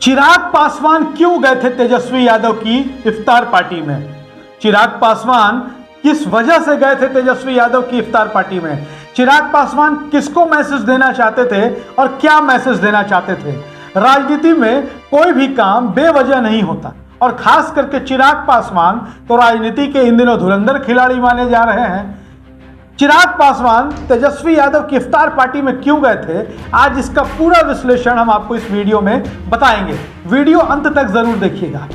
चिराग पासवान क्यों गए थे तेजस्वी यादव की इफ्तार पार्टी में? चिराग पासवान किस वजह से गए थे तेजस्वी यादव की इफ्तार पार्टी में? चिराग पासवान किसको मैसेज देना चाहते थे और क्या मैसेज देना चाहते थे? राजनीति में कोई भी काम बेवजह नहीं होता और खास करके चिराग पासवान तो राजनीति के इन दिनों धुरंधर खिलाड़ी माने जा रहे हैं। चिराग पासवान तेजस्वी यादव की इफ्तार पार्टी में क्यों गए थे, आज इसका पूरा विश्लेषण हम आपको इस वीडियो में बताएंगे। वीडियो अंत तक जरूर देखिएगा।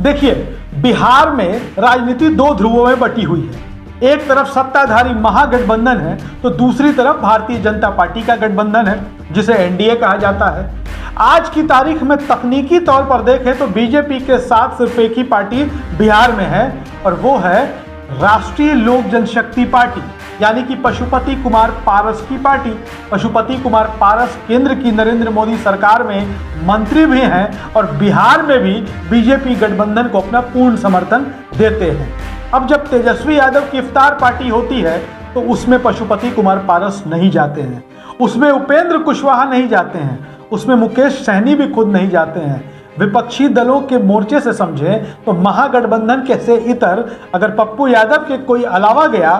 देखिए, बिहार में राजनीति दो ध्रुवों में बटी हुई है। एक तरफ सत्ताधारी महागठबंधन है तो दूसरी तरफ भारतीय जनता पार्टी का गठबंधन है जिसे एनडीए कहा जाता है। आज की तारीख में तकनीकी तौर पर देखें तो बीजेपी के साथ सिर्फ एक ही पार्टी बिहार में है और वो है राष्ट्रीय लोक जनशक्ति पार्टी, यानी कि पशुपति कुमार पारस की पार्टी। पशुपति कुमार पारस केंद्र की नरेंद्र मोदी सरकार में मंत्री भी हैं और बिहार में भी बीजेपी गठबंधन को अपना पूर्ण समर्थन देते हैं। अब जब तेजस्वी यादव की इफ्तार पार्टी होती है तो उसमें पशुपति कुमार पारस नहीं जाते हैं, उसमें उपेंद्र कुशवाहा नहीं जाते हैं, उसमें मुकेश सहनी भी खुद नहीं जाते हैं। विपक्षी दलों के मोर्चे से समझें तो महागठबंधन के से इतर अगर पप्पू यादव के कोई अलावा गया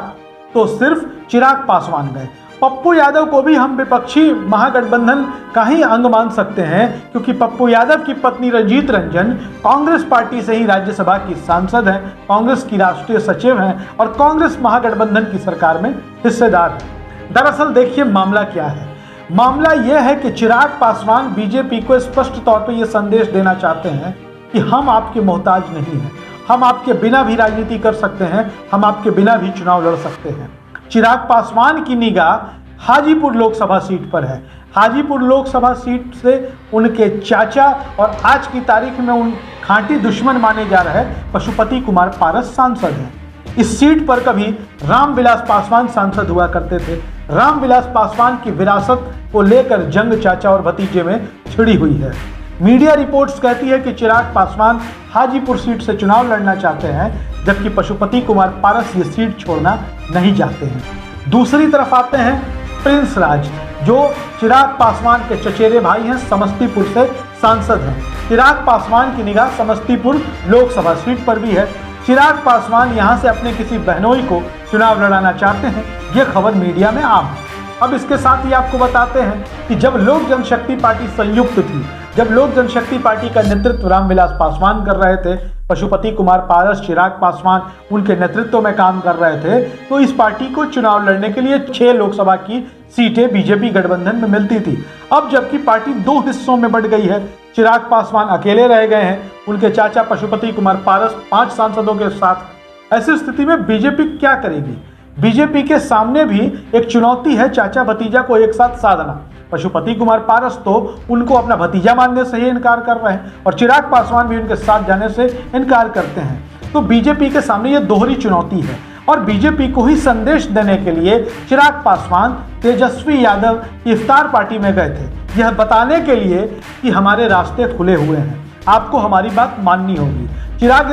तो सिर्फ चिराग पासवान गए। पप्पू यादव को भी हम विपक्षी महागठबंधन का ही अंग मान सकते हैं क्योंकि पप्पू यादव की पत्नी रंजीत रंजन कांग्रेस पार्टी से ही राज्यसभा की सांसद हैं, कांग्रेस की राष्ट्रीय सचिव हैं और कांग्रेस महागठबंधन की सरकार में हिस्सेदार हैं। दरअसल देखिए मामला क्या है। मामला यह है कि चिराग पासवान बीजेपी को स्पष्ट तौर पर यह संदेश देना चाहते हैं कि हम आपके मोहताज नहीं हैं, हम आपके बिना भी राजनीति कर सकते हैं, हम आपके बिना भी चुनाव लड़ सकते हैं। चिराग पासवान की निगाह हाजीपुर लोकसभा सीट पर है। हाजीपुर लोकसभा सीट से उनके चाचा और आज की तारीख में उन खांटी दुश्मन माने जा रहे पशुपति कुमार पारस सांसद हैं। इस सीट पर कभी रामविलास पासवान सांसद हुआ करते थे। रामविलास पासवान की विरासत को लेकर जंग चाचा और भतीजे में छिड़ी हुई है। मीडिया रिपोर्ट्स कहती है कि चिराग पासवान हाजीपुर सीट से चुनाव लड़ना चाहते हैं जबकि पशुपति कुमार पारस ये सीट छोड़ना नहीं चाहते हैं। दूसरी तरफ आते हैं प्रिंस राज, जो चिराग पासवान के चचेरे भाई हैं, समस्तीपुर से सांसद हैं। चिराग पासवान की निगाह समस्तीपुर लोकसभा सीट पर भी है। चिराग पासवान यहां से अपने किसी बहनोई को चुनाव लड़ाना चाहते हैं, यह खबर मीडिया में आम है। अब इसके साथ ही आपको बताते हैं कि जब लोक जनशक्ति पार्टी संयुक्त थी, जब लोक जनशक्ति पार्टी का नेतृत्व रामविलास पासवान कर रहे थे, पशुपति कुमार पारस, चिराग पासवान उनके नेतृत्व में काम कर रहे थे, तो इस पार्टी को चुनाव लड़ने के लिए 6 लोकसभा की सीटें बीजेपी गठबंधन में मिलती थी। अब जबकि पार्टी 2 हिस्सों में बढ़ गई है, चिराग पासवान अकेले रह गए हैं, उनके चाचा पशुपति कुमार पारस 5 सांसदों के साथ। ऐसी स्थिति में बीजेपी क्या करेगी? बीजेपी के सामने भी एक चुनौती है चाचा भतीजा को एक साथ साधना। पशुपति कुमार पारस तो उनको अपना भतीजा मानने से ही इनकार कर रहे हैं और चिराग पासवान भी उनके साथ जाने से इनकार करते हैं। तो बीजेपी के सामने ये दोहरी चुनौती है और बीजेपी को ही संदेश देने के लिए चिराग पासवान तेजस्वी यादव की इफ्तार पार्टी में गए थे, यह बताने के लिए कि हमारे रास्ते खुले हुए हैं, आपको हमारी बात माननी होगी। चिराग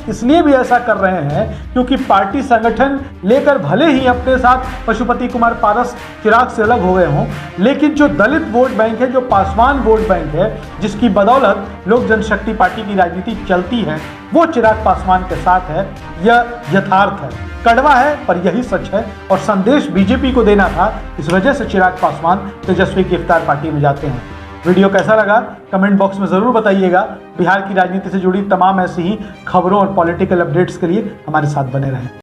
इसलिए भी ऐसा कर रहे हैं क्योंकि पार्टी संगठन लेकर भले ही अपने साथ पशुपति कुमार पारस चिराग से अलग हो गए हों, लेकिन जो दलित वोट बैंक है, जो पासवान वोट बैंक है, जिसकी बदौलत लोक जनशक्ति पार्टी की राजनीति चलती है, वो चिराग पासवान के साथ है। यह यथार्थ है, कड़वा है पर यही सच है और संदेश बीजेपी को देना था। इस वजह से चिराग पासवान तेजस्वी की इफ्तार पार्टी में जाते हैं। वीडियो कैसा लगा कमेंट बॉक्स में ज़रूर बताइएगा। बिहार की राजनीति से जुड़ी तमाम ऐसी ही खबरों और पॉलिटिकल अपडेट्स के लिए हमारे साथ बने रहें।